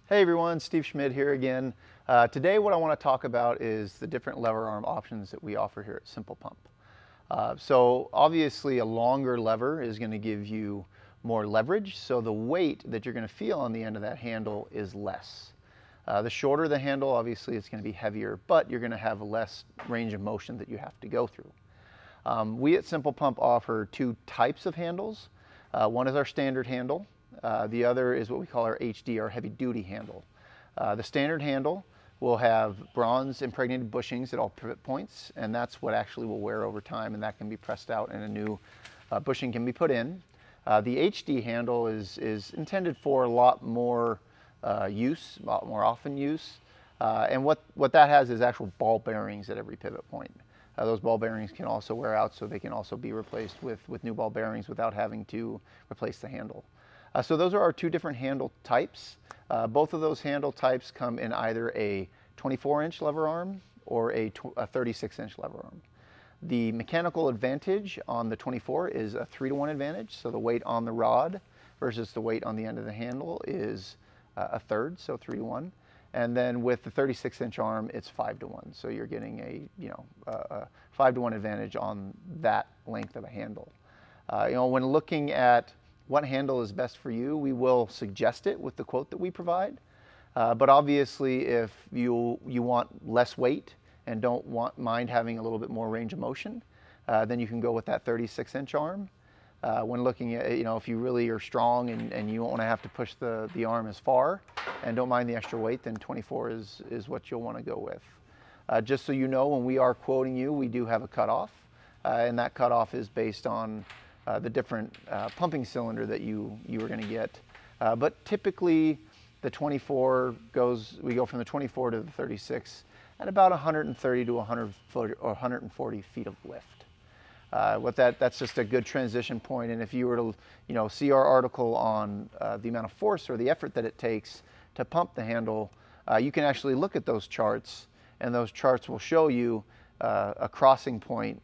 Hey everyone, Steve Schmid here again. Today what I want to talk about is the different lever arm options that we offer here at Simple Pump. So obviously a longer lever is going to give you more leverage, so the weight that you're going to feel on the end of that handle is less. The shorter the handle, obviously it's going to be heavier, but you're going to have less range of motion that you have to go through. We at Simple Pump offer two types of handles. One is our standard handle. The other is what we call our HD, our heavy duty handle. The standard handle will have bronze impregnated bushings at all pivot points, and that's what actually will wear over time, and that can be pressed out and a new bushing can be put in. The HD handle is intended for a lot more use, a lot more often use. And what that has is actual ball bearings at every pivot point. Those ball bearings can also wear out, so they can also be replaced with new ball bearings without having to replace the handle. So those are our two different handle types. Both of those handle types come in either a 24-inch lever arm or a 36-inch lever arm. The mechanical advantage on the 24 is a 3-to-1 advantage, so the weight on the rod versus the weight on the end of the handle is a third, so 3-to-1. And then with the 36-inch arm, it's 5-to-1, so you're getting a 5-to-1 advantage on that length of a handle. When looking at what handle is best for you, we will suggest it with the quote that we provide. But obviously, if you want less weight and don't mind having a little bit more range of motion, then you can go with that 36-inch arm. When looking at, if you really are strong and you don't want to have to push the arm as far and don't mind the extra weight, then 24 is what you'll want to go with. Just so you know, when we are quoting you, we do have a cutoff, and that cutoff is based on the different pumping cylinder that you are going to get. But typically the 24 we go from the 24 to the 36 at about 130 to 140 feet of lift. That's just a good transition point, and if you were to see our article on the amount of force or the effort that it takes to pump the handle, you can actually look at those charts, and those charts will show you a crossing point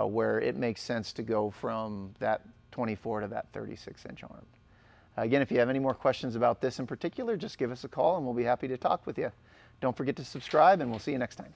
where it makes sense to go from that 24 to that 36-inch arm. Again, if you have any more questions about this in particular, just give us a call and we'll be happy to talk with you. Don't forget to subscribe, and we'll see you next time.